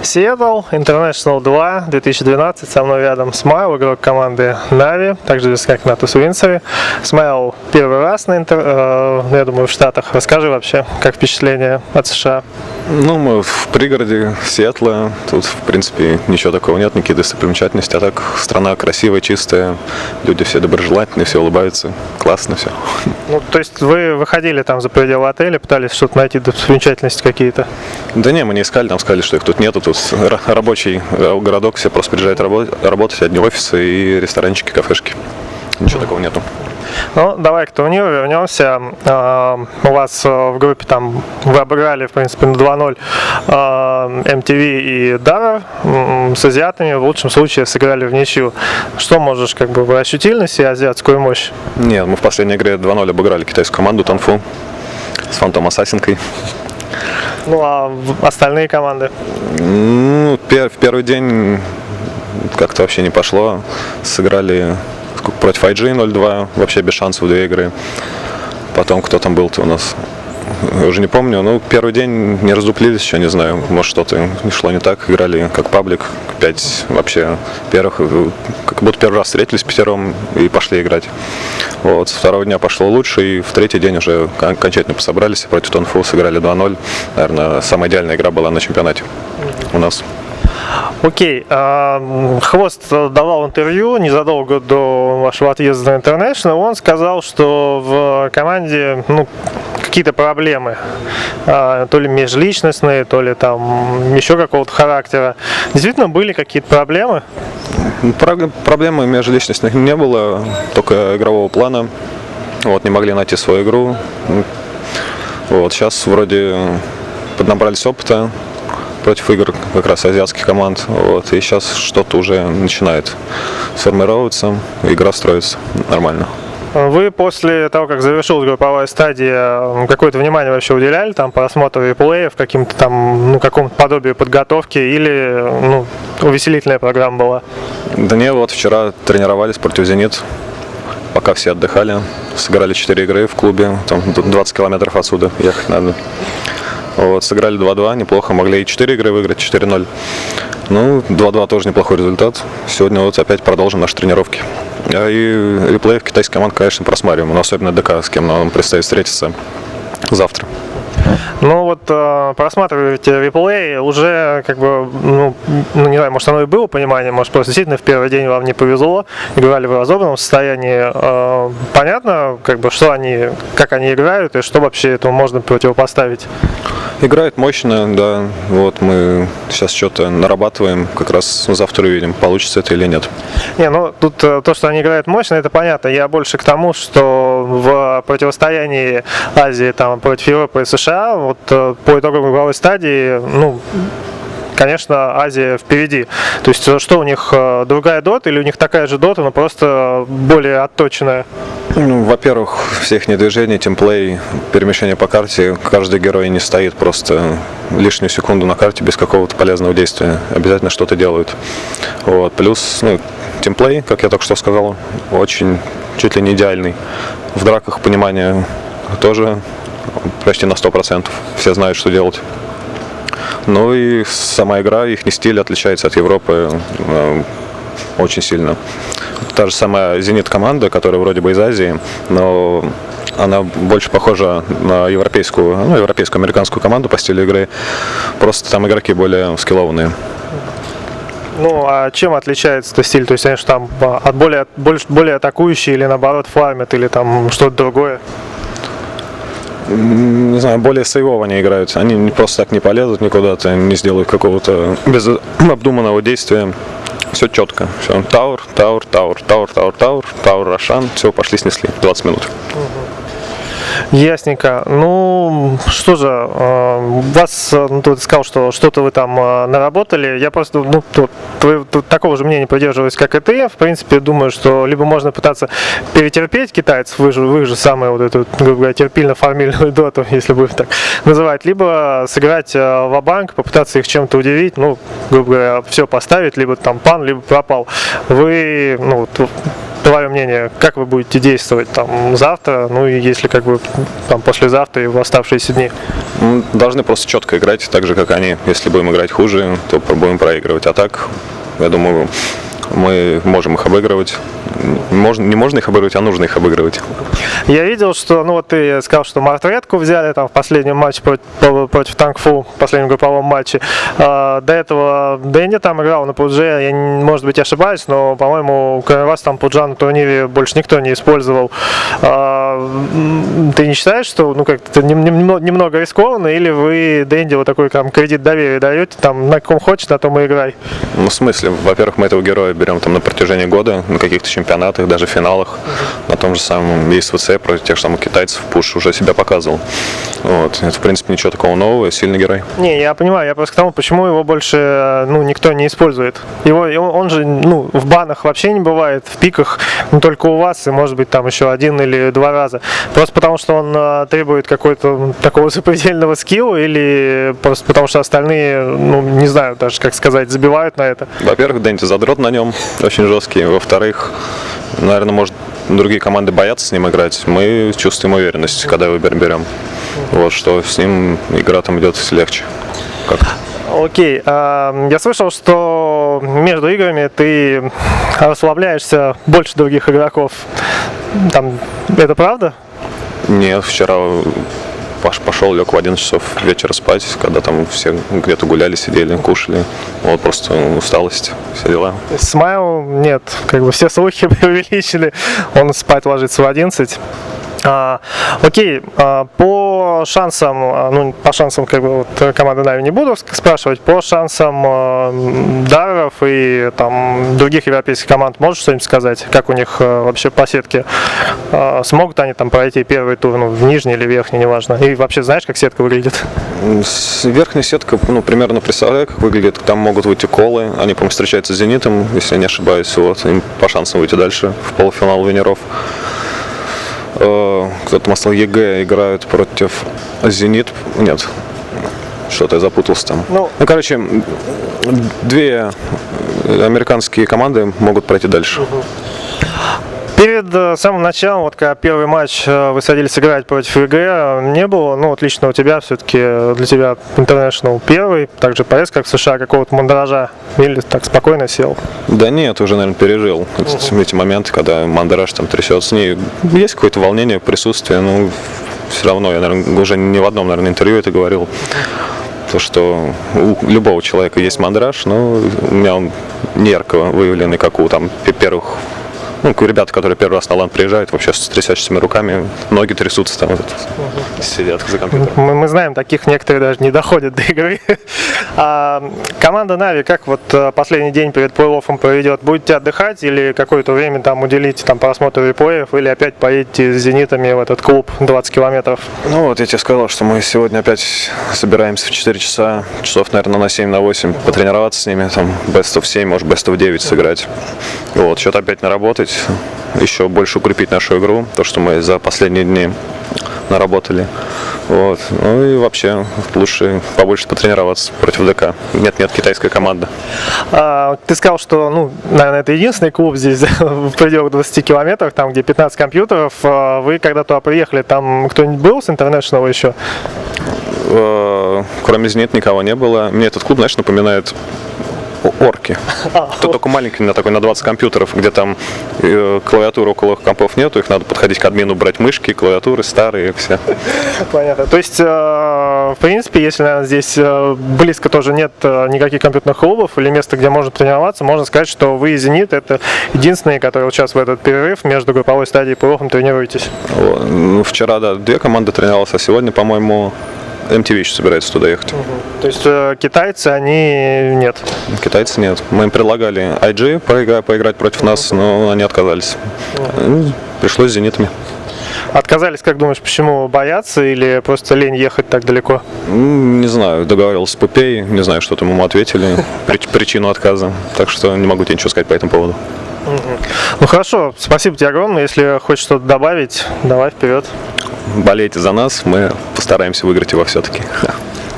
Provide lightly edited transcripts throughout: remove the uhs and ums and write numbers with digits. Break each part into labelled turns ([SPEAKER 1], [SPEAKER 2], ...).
[SPEAKER 1] Seattle, International 2, 2012, со мной рядом Смайл, игрок команды Na'Vi, также известный как Натус Уинсери. Смайл первый раз я думаю, в Штатах. Расскажи вообще, как впечатление от США?
[SPEAKER 2] Ну, мы в пригороде Сиэтла, тут, в принципе, ничего такого нет, никаких достопримечательностей, а так страна красивая, чистая, люди все доброжелательные, все улыбаются, классно все.
[SPEAKER 1] Ну, то есть вы выходили там за пределы отеля, пытались что-то найти, достопримечательности какие-то?
[SPEAKER 2] Да не, мы не искали, нам сказали, что их тут нету, тут рабочий городок, все просто приезжают работать, одни офисы и ресторанчики, кафешки, ничего такого нету.
[SPEAKER 1] Ну, давай к турниру вернемся. У вас в группе там вы обыграли, в принципе, на 2-0 MTV и Дара с азиатами. В лучшем случае сыграли в ничью. Что можешь, вы ощутили на себе азиатскую мощь?
[SPEAKER 2] Нет, мы в последней игре 2-0 обыграли китайскую команду Танфу с Фантом Ассасинкой.
[SPEAKER 1] Ну, а остальные команды?
[SPEAKER 2] Ну, в первый день как-то вообще не пошло. Сыграли против IG 0-2, вообще без шансов 2 игры. Потом кто там был-то у нас, уже не помню. Ну, первый день не раздуплились еще, не знаю, может что-то шло не так. Играли как паблик, 5 вообще первых, как будто первый раз встретились пятером и пошли играть. Вот, с второго дня пошло лучше, и в третий день уже окончательно пособрались. Против Тонфу сыграли 2-0. Наверное, самая идеальная игра была на чемпионате у нас.
[SPEAKER 1] Окей. Хвост давал интервью незадолго до вашего отъезда на International. Он сказал, что в команде какие-то проблемы, то ли межличностные, то ли там еще какого-то характера. Действительно были какие-то проблемы?
[SPEAKER 2] Проблемы межличностных не было, только игрового плана. Вот, не могли найти свою игру. Вот, сейчас вроде поднабрались опыта против игр как раз азиатских команд. Вот, и сейчас что-то уже начинает сформироваться, игра строится нормально.
[SPEAKER 1] Вы после того, как завершилась групповая стадия, какое-то внимание вообще уделяли там просмотру реплеев, каким-то там, какому-то подобию подготовки, или увеселительная программа была?
[SPEAKER 2] Да не, вот вчера тренировались против «Зенит», пока все отдыхали, сыграли 4 игры в клубе, там 20 километров отсюда ехать надо. Вот, сыграли 2-2, неплохо, могли и 4 игры выиграть, 4-0. Ну, 2-2 тоже неплохой результат. Сегодня вот опять продолжим наши тренировки. И реплеев китайских команд, конечно, просматриваем, но особенно ДК, с кем нам предстоит встретиться завтра.
[SPEAKER 1] Ну вот просматриваете реплей, уже не знаю, может оно и было понимание, может просто действительно в первый день вам не повезло, играли в разобранном состоянии. Понятно, как они играют и что вообще этому можно противопоставить?
[SPEAKER 2] Играют мощно, да. Вот мы сейчас что-то нарабатываем, как раз завтра увидим, получится это или нет.
[SPEAKER 1] Тут то, что они играют мощно, это понятно. Я больше к тому, что в противостоянии Азии против Европы и США, по итогам групповой стадии, конечно, Азия впереди. То есть, что у них, другая дота или у них такая же дота, но просто более отточенная?
[SPEAKER 2] Во-первых, все их движения, тимплей, перемещение по карте, каждый герой не стоит просто лишнюю секунду на карте без какого-то полезного действия. Обязательно что-то делают. Вот. Плюс, тимплей, как я только что сказал, очень чуть ли не идеальный. В драках понимание тоже почти на 100%. Все знают, что делать. Ну и сама игра, их стиль отличается от Европы очень сильно. Та же самая «Зенит» команда, которая вроде бы из Азии, но она больше похожа на европейскую, американскую команду по стилю игры. Просто там игроки более скиллованные.
[SPEAKER 1] А чем отличается стиль? То есть они там более атакующие или наоборот фармят, или там что-то другое?
[SPEAKER 2] Не знаю, более сейвово они играют. Они просто так не полезут никуда-то, не сделают какого-то без обдуманного действия. Все четко. Все. Тауэр, Рошан. Все, пошли, снесли. 20 минут.
[SPEAKER 1] Ясненько. Что же, вас, ты сказал, что что-то вы там наработали. Я просто, такого же мнения придерживаюсь, как и ты. В принципе, думаю, что либо можно пытаться перетерпеть китайцев, вы же самую эту, грубо говоря, терпильно-фамильную доту, если будем так называть, либо сыграть ва-банк, попытаться их чем-то удивить, грубо говоря, все поставить, либо там пан, либо пропал. Вы, твое мнение, как вы будете действовать там завтра, ну и если как бы там послезавтра и в оставшиеся дни?
[SPEAKER 2] Должны просто четко играть, так же, как они. Если будем играть хуже, то будем проигрывать. А так, я думаю, мы можем их обыгрывать. Не можно их обыгрывать, а нужно их обыгрывать.
[SPEAKER 1] Я видел, что, ну вот ты сказал, что Мартветку взяли там в последнем матче против Тангфу, в последнем групповом матче. До этого Дэнди там играл на Пудже, я, может быть, ошибаюсь, но, по-моему, кроме вас там Пуджа на турнире больше никто не использовал. Ты не считаешь, что ну как-то немного рискованно, или вы Дэнди вот такой там кредит доверия даете, там на ком хочешь, на том и играй?
[SPEAKER 2] Ну, в смысле, во-первых, мы этого героя берем там на протяжении года, на каких-то чемпионатах, даже финалах, на том же самом ЕСВЦ против тех же самых китайцев Пуш уже себя показывал. Вот. Это, в принципе, ничего такого нового, сильный герой.
[SPEAKER 1] Не, я понимаю, я просто к тому, почему его больше никто не использует. Он же в банах вообще не бывает, в пиках, только у вас, и может быть там еще 1 или 2 раза. Просто потому, что он требует какой-то такого запредельного скилла, или просто потому, что остальные, не знаю даже, как сказать, забивают на это.
[SPEAKER 2] Во-первых, Дэнди задрот на нем, очень жесткий. Во-вторых, наверное, может, другие команды боятся с ним играть. Мы чувствуем уверенность, когда его берем. Вот, что с ним игра там идет легче.
[SPEAKER 1] Окей. Я слышал, что между играми ты расслабляешься больше других игроков. Там, это правда?
[SPEAKER 2] Нет, вчера пошел, лег в 11 часов вечера спать, когда там все где-то гуляли, сидели, кушали. Вот просто усталость, все дела.
[SPEAKER 1] Смайл нет, как бы все слухи преувеличены. Он спать ложится в 11. Окей, по шансам, как бы вот команды Нави не буду спрашивать, по шансам Дарров и там других европейских команд можешь что-нибудь сказать? Как у них вообще по сетке? Смогут они там пройти первый тур, в нижний или верхний, неважно? И вообще знаешь, как сетка выглядит?
[SPEAKER 2] Верхняя сетка, примерно представляю, как выглядит. Там могут выйти Колы, они, по-моему, встречаются с Зенитом, если я не ошибаюсь, вот, им по шансам выйти дальше в полуфинал Венеров. Кто-то Масло ЕГЭ играют против Зенит. Нет, что-то я запутался там. Короче, 2 американские команды могут пройти дальше.
[SPEAKER 1] Перед самым началом, вот когда первый матч вы садились играть против ЕГЭ, не было, вот лично у тебя все-таки, для тебя International первый, также поездка как в США, какого-то мандража, или так спокойно сел?
[SPEAKER 2] Да нет, уже, наверное, пережил эти моменты, когда мандраж там трясется. Есть какое-то волнение, присутствие, но все равно, я, наверное, уже не в одном, наверное, интервью это говорил, то, что у любого человека есть мандраж, но у меня он не ярко выявленный, как у там первых. Ребята, которые первый раз на лан приезжают, вообще с трясящими руками, ноги трясутся там, сидят за компьютером.
[SPEAKER 1] Мы знаем, таких некоторые даже не доходят до игры. Команда Нави, как вот последний день перед плей-оффом проведет? Будете отдыхать или какое-то время там уделите там просмотру реплеев, или опять поедете с зенитами в этот клуб 20 километров?
[SPEAKER 2] Я тебе сказал, что мы сегодня опять собираемся в 4 часа, наверное, на 7-8, потренироваться с ними, там, best of 7, может, best of 9 сыграть. Вот, что-то опять наработать, еще больше укрепить нашу игру, то, что мы за последние дни наработали. Вот. И вообще лучше побольше потренироваться против ДК. Нет, китайская команда.
[SPEAKER 1] Ты сказал, что, наверное, это единственный клуб здесь в пределах 20 километров, там, где 15 компьютеров. Вы когда туда приехали, там кто-нибудь был с International еще?
[SPEAKER 2] Кроме Зенит никого не было. Мне этот клуб, знаешь, напоминает орки. Тут только маленький, на 20 компьютеров, где там клавиатуры около компов нету, их надо подходить к админу, брать мышки, клавиатуры старые, все.
[SPEAKER 1] Понятно. То есть, в принципе, если, наверное, здесь близко тоже нет никаких компьютерных клубов или места, где можно тренироваться, можно сказать, что вы и Зенит — это единственные, которые вот сейчас в этот перерыв между групповой стадией и плей-оффом тренируетесь.
[SPEAKER 2] Вчера, 2 команды тренировались, а сегодня, по-моему, MTV еще собирается туда ехать.
[SPEAKER 1] То есть китайцы, они нет?
[SPEAKER 2] Китайцы нет. Мы им предлагали IG поиграть против нас, но они отказались. Пришлось с зенитами.
[SPEAKER 1] Отказались, как думаешь, почему? Боятся или просто лень ехать так далеко?
[SPEAKER 2] Не знаю, договаривался с Пупей, не знаю, что там ему ответили, причину отказа, так что не могу тебе ничего сказать по этому поводу.
[SPEAKER 1] Хорошо, спасибо тебе огромное. Если хочешь что-то добавить, давай вперед.
[SPEAKER 2] Болейте за нас, мы постараемся выиграть его все-таки.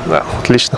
[SPEAKER 1] Да, отлично.